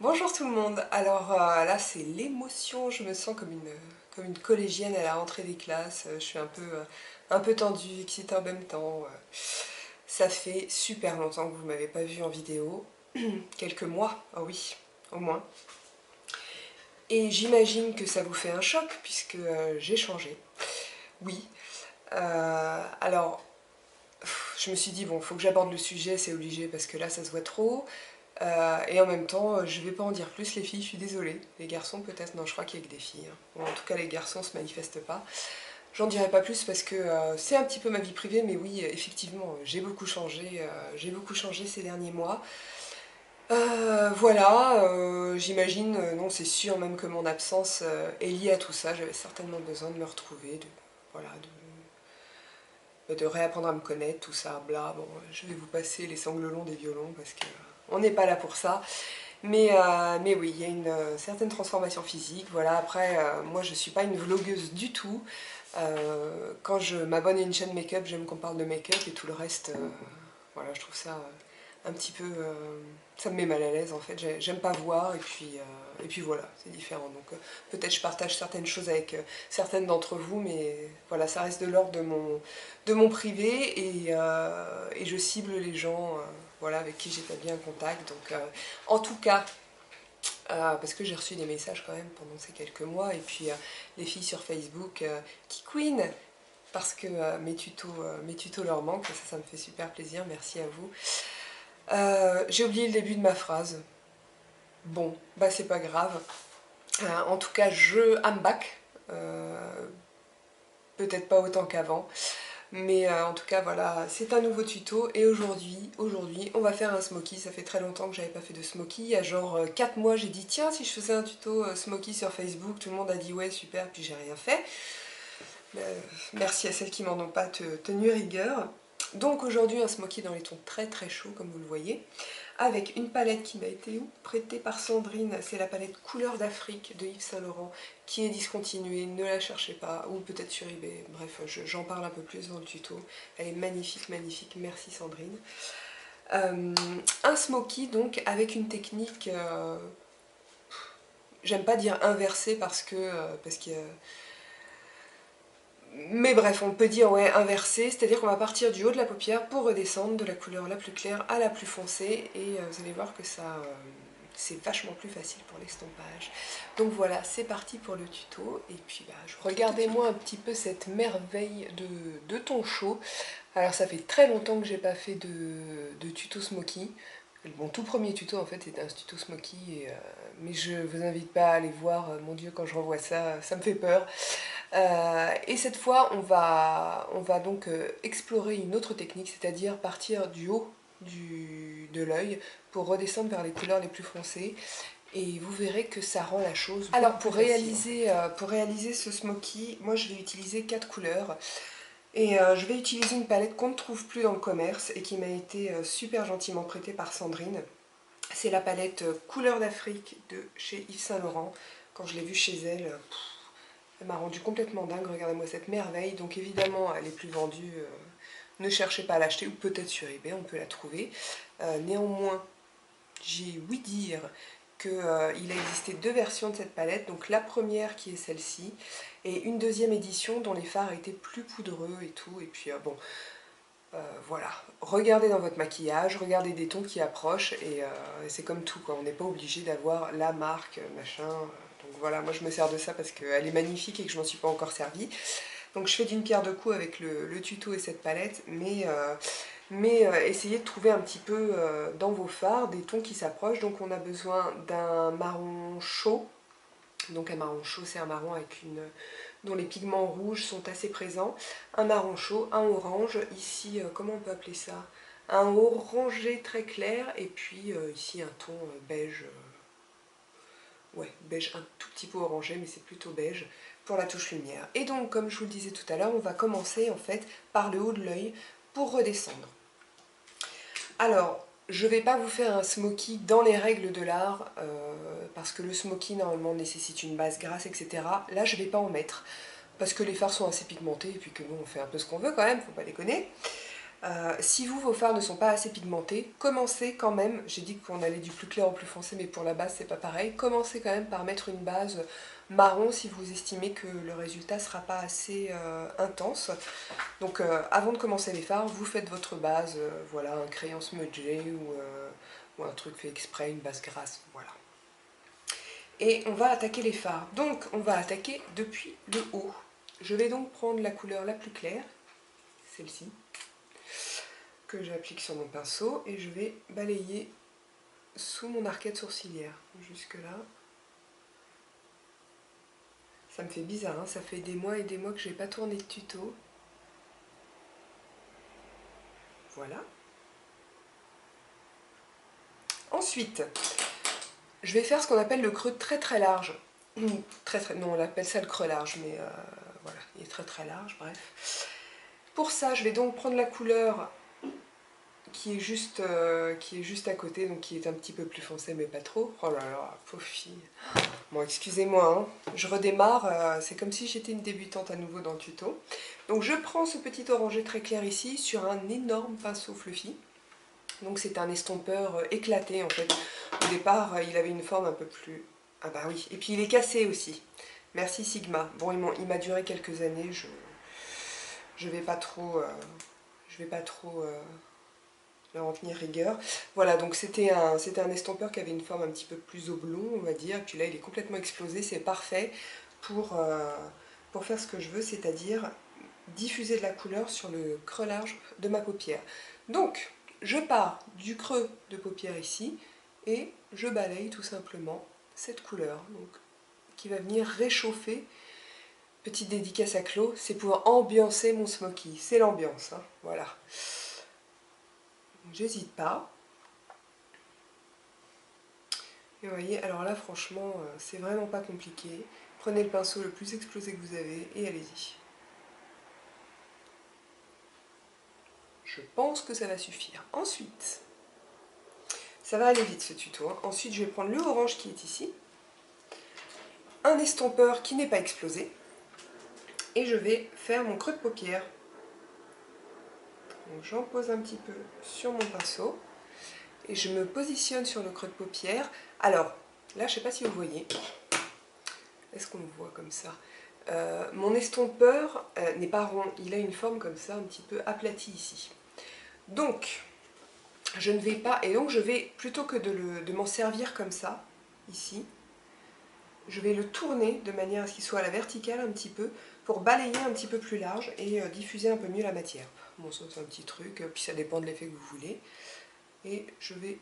Bonjour tout le monde, alors là c'est l'émotion, je me sens comme une collégienne à la rentrée des classes, je suis un peu tendue, excitée en même temps. Ça fait super longtemps que vous ne m'avez pas vue en vidéo, quelques mois, ah oui, au moins. Et j'imagine que ça vous fait un choc puisque j'ai changé, oui. Alors, je me suis dit, bon, faut que j'aborde le sujet, c'est obligé parce que là ça se voit trop. Et en même temps, je vais pas en dire plus les filles, je suis désolée. Les garçons peut-être, non je crois qu'il y a que des filles. Hein. Bon, en tout cas les garçons se manifestent pas. J'en dirai pas plus parce que c'est un petit peu ma vie privée, mais oui, effectivement, j'ai beaucoup changé ces derniers mois. Voilà, j'imagine, non c'est sûr même que mon absence est liée à tout ça, j'avais certainement besoin de me retrouver, voilà, de réapprendre à me connaître, tout ça, bla, bon, je vais vous passer les sanglots longs des violons parce que on n'est pas là pour ça. Mais oui, il y a une certaine transformation physique. Voilà, après, moi je suis pas une vlogueuse du tout. Quand je m'abonne à une chaîne make-up, j'aime qu'on parle de make-up et tout le reste, voilà, je trouve ça un petit peu. Ça me met mal à l'aise en fait. J'aime pas voir et puis voilà, c'est différent. Donc peut-être je partage certaines choses avec certaines d'entre vous, mais voilà, ça reste de l'ordre de mon privé et je cible les gens voilà, avec qui j'établis un contact. Donc en tout cas, parce que j'ai reçu des messages quand même pendant ces quelques mois, et puis les filles sur Facebook qui queen parce que mes tutos leur manquent, ça me fait super plaisir, merci à vous. J'ai oublié le début de ma phrase. Bon, bah c'est pas grave. En tout cas, I'm back. Peut-être pas autant qu'avant. Mais en tout cas, voilà, c'est un nouveau tuto. Et aujourd'hui, on va faire un smoky. Ça fait très longtemps que j'avais pas fait de smoky. Il y a genre 4 mois, j'ai dit, tiens, si je faisais un tuto smoky sur Facebook, tout le monde a dit, ouais, super, puis j'ai rien fait. Merci à celles qui m'en ont pas tenu rigueur. Donc aujourd'hui, un smoky dans les tons très très chauds, comme vous le voyez, avec une palette qui m'a été prêtée par Sandrine. C'est la palette Couleur d'Afrique de Yves Saint Laurent, qui est discontinuée, ne la cherchez pas, ou peut-être sur eBay, bref, j'en parle un peu plus dans le tuto. Elle est magnifique, magnifique, merci Sandrine. Un smoky donc avec une technique, j'aime pas dire inversée parce qu'il y a mais bref, on peut dire ouais inversé, c'est-à-dire qu'on va partir du haut de la paupière pour redescendre de la couleur la plus claire à la plus foncée et vous allez voir que ça c'est vachement plus facile pour l'estompage. Donc voilà, c'est parti pour le tuto et puis bah, regardez-moi un petit peu cette merveille de ton chaud. Alors ça fait très longtemps que j'ai pas fait de tuto smoky. Mon tout premier tuto en fait c'était un tuto smoky, mais je vous invite pas à aller voir, mon dieu quand je revois ça, ça me fait peur. Et cette fois on va donc explorer une autre technique, c'est-à-dire partir du haut de l'œil pour redescendre vers les couleurs les plus foncées. Et vous verrez que ça rend la chose beaucoup alors pour réaliser ce smoky, moi je vais utiliser 4 couleurs. Et je vais utiliser une palette qu'on ne trouve plus dans le commerce et qui m'a été super gentiment prêtée par Sandrine. C'est la palette Couleur d'Afrique de chez Yves Saint Laurent. Quand je l'ai vue chez elle, elle m'a rendu complètement dingue. Regardez-moi cette merveille. Donc évidemment, elle est plus vendue. Ne cherchez pas à l'acheter, ou peut-être sur eBay, on peut la trouver. Néanmoins, j'ai ouï dire qu'il a existé deux versions de cette palette, donc la première qui est celle-ci, et une deuxième édition dont les fards étaient plus poudreux et tout, et puis bon, voilà. Regardez dans votre maquillage, regardez des tons qui approchent, et c'est comme tout, quoi. On n'est pas obligé d'avoir la marque, machin, donc voilà, moi je me sers de ça parce qu'elle est magnifique et que je m'en suis pas encore servie. Donc je fais d'une pierre deux coups avec le tuto et cette palette, mais essayez de trouver un petit peu dans vos fards des tons qui s'approchent. Donc on a besoin d'un marron chaud. Donc un marron chaud, c'est un marron avec dont les pigments rouges sont assez présents. Un marron chaud, un orange, ici, comment on peut appeler ça? Un orangé très clair, et puis ici un ton beige, ouais, beige un tout petit peu orangé, mais c'est plutôt beige pour la touche lumière. Et donc, comme je vous le disais tout à l'heure, on va commencer en fait par le haut de l'œil pour redescendre. Alors, je ne vais pas vous faire un smoky dans les règles de l'art, parce que le smoky normalement nécessite une base grasse, etc. Là, je ne vais pas en mettre, parce que les fards sont assez pigmentés, et puis que nous, on fait un peu ce qu'on veut quand même, faut pas déconner. Si vos fards ne sont pas assez pigmentés, commencez quand même, j'ai dit qu'on allait du plus clair au plus foncé, mais pour la base c'est pas pareil, commencez quand même par mettre une base marron si vous estimez que le résultat ne sera pas assez intense. Donc avant de commencer les fards, vous faites votre base, voilà, un crayon smudgé ou un truc fait exprès, une base grasse, voilà. Et on va attaquer les fards. Donc on va attaquer depuis le haut. Je vais donc prendre la couleur la plus claire, celle-ci, que j'applique sur mon pinceau, et je vais balayer sous mon arcade sourcilière, jusque là. Ça me fait bizarre, hein, ça fait des mois et des mois que j'ai pas tourné de tuto. Voilà. Ensuite, je vais faire ce qu'on appelle le creux très très large. Non, on appelle ça le creux large, mais voilà, il est très très large, bref. Pour ça, je vais donc prendre la couleur qui est juste à côté, donc qui est un petit peu plus foncée, mais pas trop. Oh là là, pauvre fille. Bon, excusez-moi, hein. Je redémarre, c'est comme si j'étais une débutante à nouveau dans le tuto. Donc je prends ce petit orangé très clair ici sur un énorme pinceau fluffy. Donc c'est un estompeur éclaté en fait. Au départ, il avait une forme un peu plus... Ah bah oui, et puis il est cassé aussi. Merci Sigma. Bon, il m'a duré quelques années, je vais pas trop... leur en tenir rigueur. Voilà, donc c'était un estompeur qui avait une forme un petit peu plus oblong, on va dire. Puis là, il est complètement explosé. C'est parfait pour faire ce que je veux, c'est-à-dire diffuser de la couleur sur le creux large de ma paupière. Donc, je pars du creux de paupière ici et je balaye tout simplement cette couleur, donc, qui va venir réchauffer. Petite dédicace à Claude, c'est pour ambiancer mon smoky. C'est l'ambiance, hein, voilà. J'hésite pas. Et vous voyez, alors là franchement, c'est vraiment pas compliqué. Prenez le pinceau le plus explosé que vous avez et allez-y. Je pense que ça va suffire. Ensuite, ça va aller vite ce tuto, hein. Ensuite, je vais prendre le orange qui est ici, un estompeur qui n'est pas explosé, et je vais faire mon creux de paupière. Donc j'en pose un petit peu sur mon pinceau, et je me positionne sur le creux de paupière. Alors, là, je ne sais pas si vous voyez. Est-ce qu'on le voit comme ça? Mon estompeur n'est pas rond, il a une forme comme ça, un petit peu aplatie ici. Donc, je ne vais pas, et donc je vais, plutôt que de m'en servir comme ça, ici, je vais le tourner de manière à ce qu'il soit à la verticale un petit peu, pour balayer un petit peu plus large et diffuser un peu mieux la matière. Bon, ça c'est un petit truc, puis ça dépend de l'effet que vous voulez. Et je vais,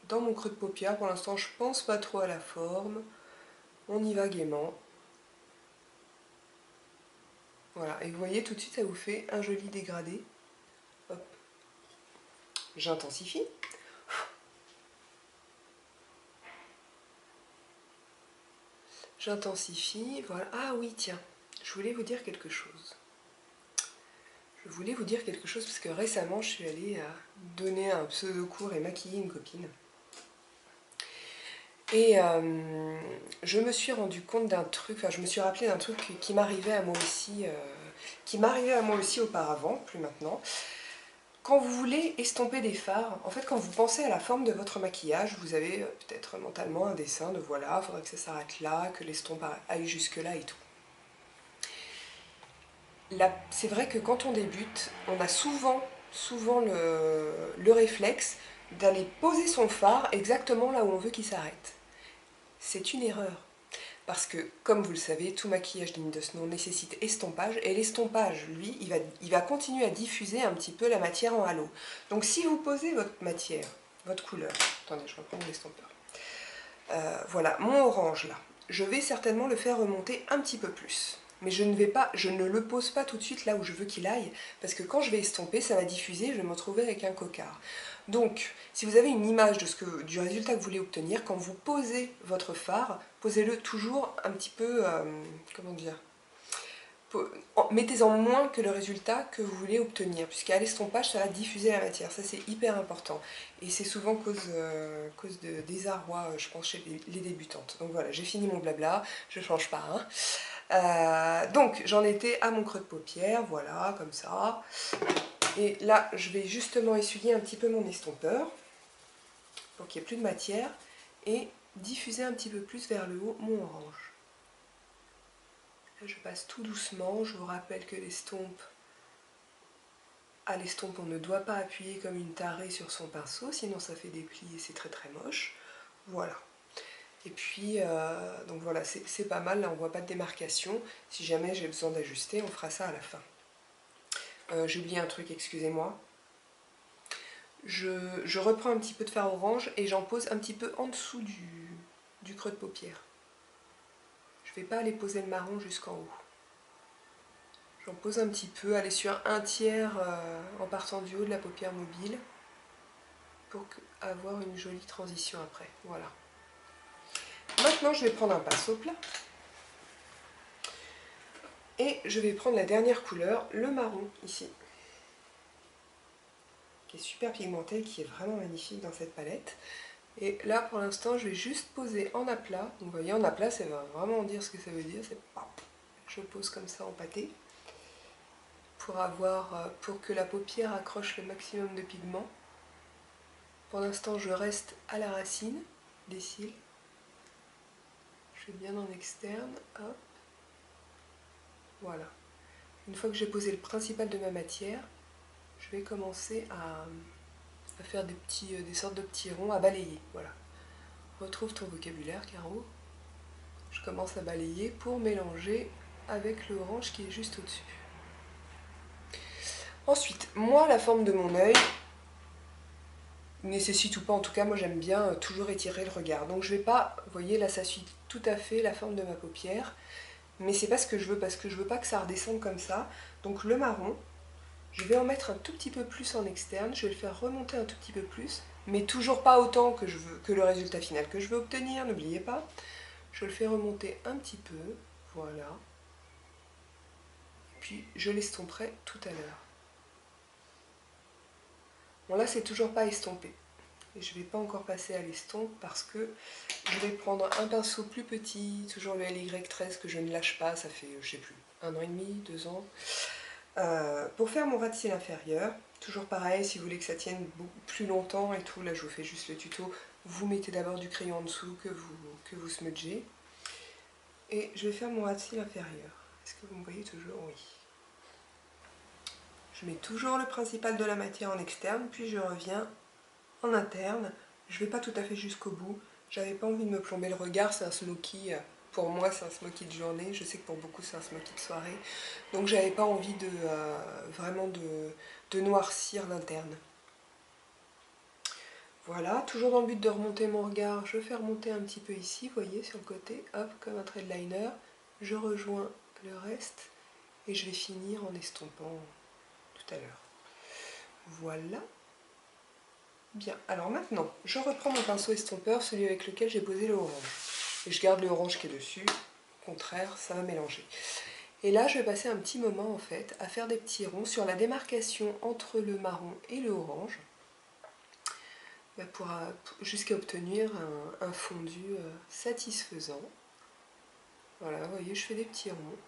dans mon creux de paupière, pour l'instant je pense pas trop à la forme, on y va gaiement. Voilà, et vous voyez tout de suite ça vous fait un joli dégradé. Hop. J'intensifie. J'intensifie, voilà. Ah oui, tiens, je voulais vous dire quelque chose. Je voulais vous dire quelque chose parce que récemment je suis allée donner un pseudo-cours et maquiller une copine. Et je me suis rendu compte d'un truc, enfin je me suis rappelé d'un truc qui m'arrivait à moi aussi, auparavant, plus maintenant. Quand vous voulez estomper des fards, en fait quand vous pensez à la forme de votre maquillage, vous avez peut-être mentalement un dessin de voilà, il faudrait que ça s'arrête là, que l'estompe aille jusque là et tout. C'est vrai que quand on débute, on a souvent le réflexe d'aller poser son fard exactement là où on veut qu'il s'arrête. C'est une erreur. Parce que, comme vous le savez, tout maquillage digne de ce nom nécessite estompage, et l'estompage, lui, il va continuer à diffuser un petit peu la matière en halo. Donc si vous posez votre matière, votre couleur, attendez, je reprends mon estompeur, voilà, mon orange là, je vais certainement le faire remonter un petit peu plus. Mais je ne le pose pas tout de suite là où je veux qu'il aille, parce que quand je vais estomper, ça va diffuser, je vais me retrouver avec un cocard. Donc, si vous avez une image du résultat que vous voulez obtenir, quand vous posez votre fard, posez-le toujours un petit peu, comment dire, mettez-en moins que le résultat que vous voulez obtenir, puisqu'à l'estompage, ça va diffuser la matière. Ça, c'est hyper important. Et c'est souvent cause de désarroi, je pense, chez les débutantes. Donc voilà, j'ai fini mon blabla, je ne change pas. Hein. Donc, j'en étais à mon creux de paupière, voilà, comme ça. Et là, je vais justement essuyer un petit peu mon estompeur pour qu'il n'y ait plus de matière et diffuser un petit peu plus vers le haut mon orange. Là, je passe tout doucement. Je vous rappelle que à l'estompe, on ne doit pas appuyer comme une tarée sur son pinceau, sinon ça fait des plis et c'est très très moche. Voilà. Et puis, donc voilà, c'est pas mal, là on voit pas de démarcation. Si jamais j'ai besoin d'ajuster, on fera ça à la fin. J'ai oublié un truc, excusez-moi. Je reprends un petit peu de fard orange et j'en pose un petit peu en dessous du creux de paupière. Je ne vais pas aller poser le marron jusqu'en haut. J'en pose un petit peu, aller sur un tiers en partant du haut de la paupière mobile pour avoir une jolie transition après. Voilà. Maintenant, je vais prendre un pinceau plat et je vais prendre la dernière couleur, le marron, ici, qui est super pigmenté, qui est vraiment magnifique dans cette palette. Et là, pour l'instant, je vais juste poser en aplat. Donc, vous voyez, en aplat, ça va vraiment dire ce que ça veut dire. C'est pas. Je pose comme ça en pâté pour que la paupière accroche le maximum de pigment. Pour l'instant, je reste à la racine des cils. Je vais bien en externe. Hop. Voilà. Une fois que j'ai posé le principal de ma matière, je vais commencer à faire des sortes de petits ronds, à balayer. Voilà. Retrouve ton vocabulaire, Caro. Je commence à balayer pour mélanger avec le orange qui est juste au-dessus. Ensuite, moi, la forme de mon œil nécessite ou pas, en tout cas, moi j'aime bien toujours étirer le regard. Donc je vais pas, vous voyez, là ça suit tout à fait la forme de ma paupière, mais c'est pas ce que je veux, parce que je veux pas que ça redescende comme ça. Donc le marron, je vais en mettre un tout petit peu plus en externe, je vais le faire remonter un tout petit peu plus, mais toujours pas autant que le résultat final que je veux obtenir, n'oubliez pas. Je le fais remonter un petit peu, voilà. Puis je l'estomperai tout à l'heure. Bon là c'est toujours pas estompé. Et je ne vais pas encore passer à l'estompe parce que je vais prendre un pinceau plus petit, toujours le LY13 que je ne lâche pas, ça fait je sais plus, 1 an et demi, 2 ans. Pour faire mon ras de cils inférieur, toujours pareil, si vous voulez que ça tienne plus longtemps et tout, là je vous fais juste le tuto, vous mettez d'abord du crayon en dessous que vous smudgez. Et je vais faire mon ras de cils inférieur. Est-ce que vous me voyez toujours? Oui. Je mets toujours le principal de la matière en externe, puis je reviens en interne. Je ne vais pas tout à fait jusqu'au bout. J'avais pas envie de me plomber le regard, c'est un smoky. Pour moi, c'est un smoky de journée. Je sais que pour beaucoup, c'est un smoky de soirée. Donc, j'avais pas envie de vraiment de noircir l'interne. Voilà, toujours dans le but de remonter mon regard, je fais remonter un petit peu ici, vous voyez, sur le côté, hop, comme un trait de liner. Je rejoins le reste et je vais finir en estompant tout à l'heure. Voilà. Bien, alors maintenant, je reprends mon pinceau estompeur, celui avec lequel j'ai posé le orange. Et je garde le orange qui est dessus, au contraire, ça va mélanger. Et là, je vais passer un petit moment, en fait, à faire des petits ronds sur la démarcation entre le marron et le orange, jusqu'à obtenir un fondu satisfaisant. Voilà, vous voyez, je fais des petits ronds.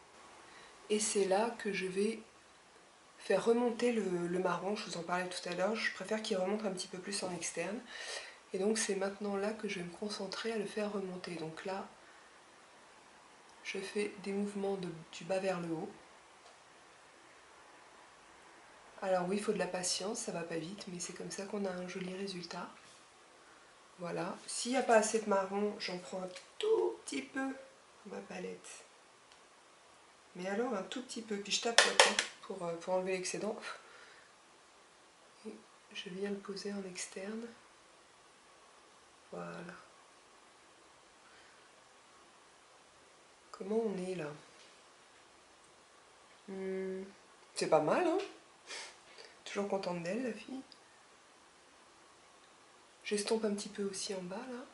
Et c'est là que je vais faire remonter le marron, je vous en parlais tout à l'heure, je préfère qu'il remonte un petit peu plus en externe. Et donc c'est maintenant là que je vais me concentrer à le faire remonter. Donc là, je fais des mouvements du bas vers le haut. Alors oui, il faut de la patience, ça va pas vite, mais c'est comme ça qu'on a un joli résultat. Voilà. S'il n'y a pas assez de marron, j'en prends un tout petit peu dans ma palette. Mais alors un tout petit peu, puis je tape pour enlever l'excédent. Et je viens le poser en externe. Voilà. Comment on est là? C'est pas mal, hein? Toujours contente d'elle, la fille. J'estompe un petit peu aussi en bas, là.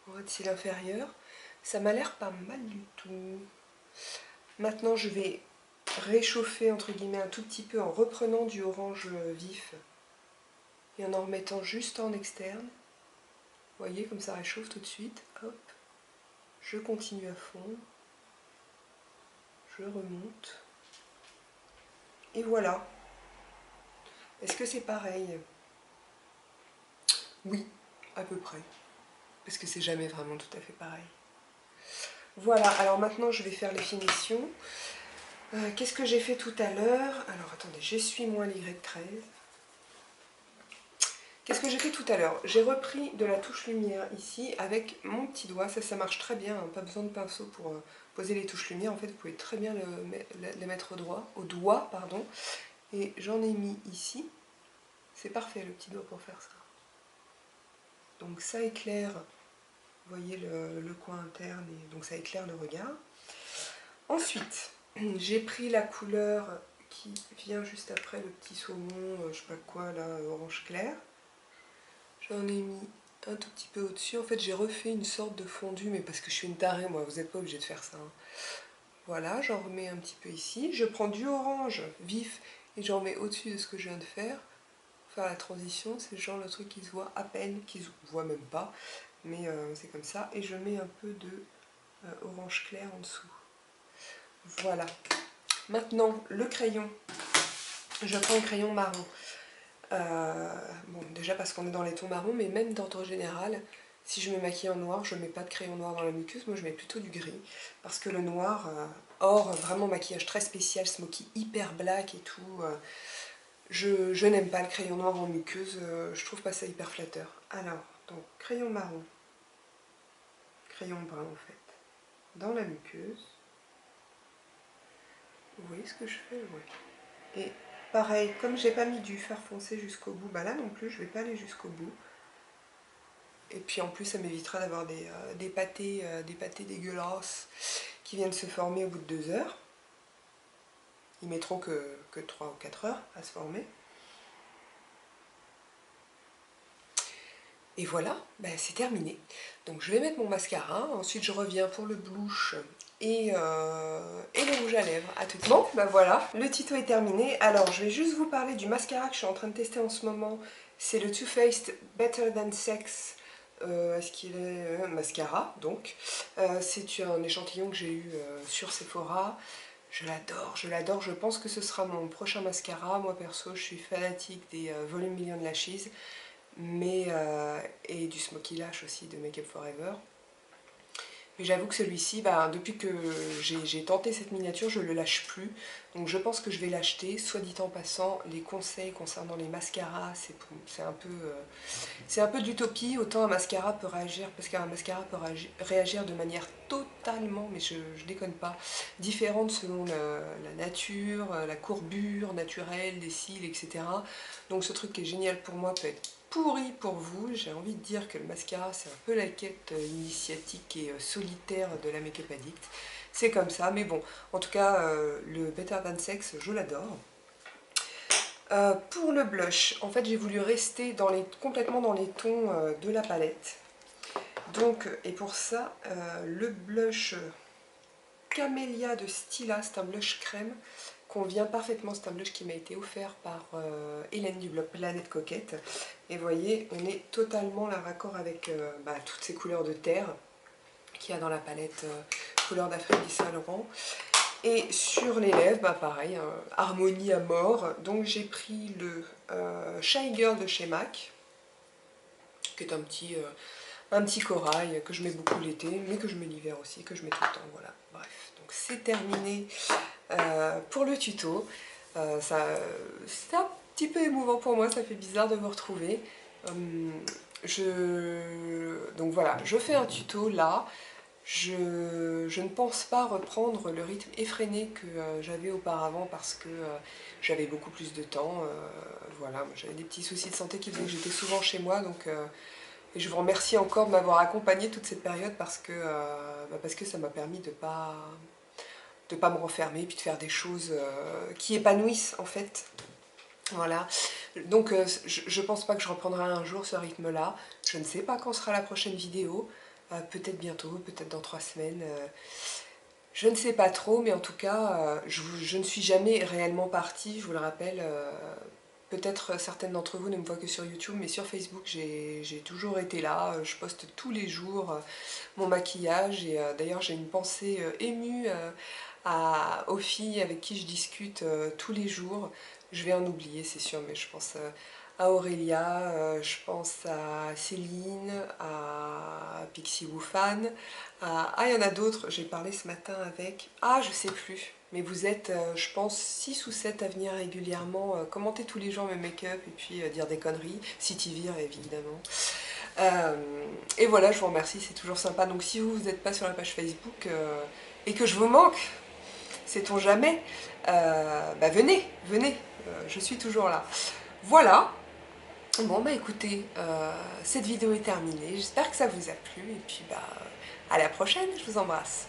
En ras de cils inférieur. Ça m'a l'air pas mal du tout. Maintenant, je vais réchauffer, entre guillemets, un tout petit peu en reprenant du orange vif et en remettant juste en externe. Vous voyez, comme ça réchauffe tout de suite. Hop. Je continue à fond. Je remonte. Et voilà. Est-ce que c'est pareil? Oui, à peu près. Parce que c'est jamais vraiment tout à fait pareil. Voilà, alors maintenant je vais faire les finitions. Qu'est-ce que j'ai fait tout à l'heure? Alors attendez, j'essuie moins l'Y13. Qu'est-ce que j'ai fait tout à l'heure? J'ai repris de la touche lumière ici avec mon petit doigt. Ça marche très bien, hein, pas besoin de pinceau pour poser les touches lumière. En fait, vous pouvez très bien les mettre au doigt, pardon. Et j'en ai mis ici. C'est parfait le petit doigt pour faire ça. Donc ça éclaire, vous voyez le coin interne, et donc ça éclaire le regard. Ensuite, j'ai pris la couleur qui vient juste après le petit saumon, je sais pas quoi là, orange clair. J'en ai mis un tout petit peu au-dessus. En fait, j'ai refait une sorte de fondu, mais parce que je suis une tarée, moi, vous n'êtes pas obligé de faire ça, hein. Voilà, j'en remets un petit peu ici. Je prends du orange vif et j'en mets au-dessus de ce que je viens de faire. Faire la transition, c'est genre le truc qui se voit à peine, qui se voit même pas, mais c'est comme ça. Et je mets un peu de orange clair en dessous. Voilà. Maintenant, le crayon. Je prends le crayon marron. Bon, déjà parce qu'on est dans les tons marrons, mais même d'ordre général, si je me maquille en noir, je ne mets pas de crayon noir dans la muqueuse, moi je mets plutôt du gris. Parce que le noir, hors vraiment maquillage très spécial, smoky hyper black et tout, je n'aime pas le crayon noir en muqueuse, je trouve pas ça hyper flatteur. Alors, donc crayon marron, crayon brun en fait, dans la muqueuse. Vous voyez ce que je fais? Ouais. Et pareil, comme j'ai pas mis du fer foncé jusqu'au bout, bah là non plus, je vais pas aller jusqu'au bout. Et puis en plus, ça m'évitera d'avoir des pâtés dégueulasses qui viennent se former au bout de 2 heures. Ils mettront que 3 ou 4 heures à se former. Et voilà, ben c'est terminé. Donc je vais mettre mon mascara, ensuite je reviens pour le blush et le rouge à lèvres. À tout de suite. Bon, ben voilà, le tuto est terminé. Alors je vais juste vous parler du mascara que je suis en train de tester en ce moment. C'est le Too Faced Better Than Sex. Est-ce qu'il est mascara donc. C'est un échantillon que j'ai eu sur Sephora. Je l'adore, je l'adore. Je pense que ce sera mon prochain mascara. Moi perso, je suis fanatique des Volume Million Lashes. Et du Smoky Lash aussi de Make Up Forever. Mais j'avoue que celui-ci, bah, depuis que j'ai tenté cette miniature, je ne le lâche plus. Donc je pense que je vais l'acheter. Soit dit en passant, les conseils concernant les mascaras, c'est un peu d'utopie. Autant un mascara peut réagir, parce qu'un mascara peut réagir de manière totalement, mais je déconne pas, différente selon la nature, la courbure naturelle des cils, etc. Donc ce truc qui est génial pour moi peut être pourri pour vous. J'ai envie de dire que le mascara, c'est un peu la quête initiatique et solitaire de la make-up addict. C'est comme ça, mais bon, en tout cas, le Better Than Sex, je l'adore. Pour le blush, en fait, j'ai voulu rester complètement dans les tons de la palette. Donc, et pour ça, le blush Camélia de Stila, c'est un blush crème, convient parfaitement. C'est un blush qui m'a été offert par Hélène du blog Planète Coquette. Et vous voyez, on est totalement là raccord avec toutes ces couleurs de terre qu'il y a dans la palette couleur d'Afrique du Saint-Laurent. Et sur les lèvres, pareil, harmonie à mort. Donc j'ai pris le Shy Girl de chez MAC, qui est un petit corail que je mets beaucoup l'été, mais que je mets l'hiver aussi, que je mets tout le temps. Voilà, bref. Donc c'est terminé pour le tuto. C'est un petit peu émouvant pour moi, ça fait bizarre de vous retrouver. Donc voilà, je fais un tuto là. Je ne pense pas reprendre le rythme effréné que j'avais auparavant parce que j'avais beaucoup plus de temps. Voilà, j'avais des petits soucis de santé qui faisaient que j'étais souvent chez moi. Donc, et je vous remercie encore de m'avoir accompagnée toute cette période parce que ça m'a permis de pas me refermer et puis de faire des choses qui épanouissent en fait. Voilà, donc je pense pas que je reprendrai un jour ce rythme-là. Je ne sais pas quand sera la prochaine vidéo. Peut-être bientôt, peut-être dans 3 semaines. Je ne sais pas trop, mais en tout cas, je ne suis jamais réellement partie, je vous le rappelle. Peut-être certaines d'entre vous ne me voient que sur YouTube, mais sur Facebook, j'ai toujours été là. Je poste tous les jours mon maquillage. Et d'ailleurs, j'ai une pensée émue aux filles avec qui je discute tous les jours. Je vais en oublier, c'est sûr, mais je pense à Aurélia, je pense à Céline, à Pixie Woufan, ah, il y en a d'autres, j'ai parlé ce matin avec... Ah, je sais plus, mais vous êtes, je pense, 6 ou 7 à venir régulièrement commenter tous les jours mes make-up et puis dire des conneries, Cityvir évidemment. Et voilà, je vous remercie, c'est toujours sympa. Donc si vous n'êtes pas sur la page Facebook et que je vous manque, sait-on jamais, bah venez, venez, je suis toujours là. Voilà, bon bah écoutez, cette vidéo est terminée, j'espère que ça vous a plu, et puis bah à la prochaine, je vous embrasse.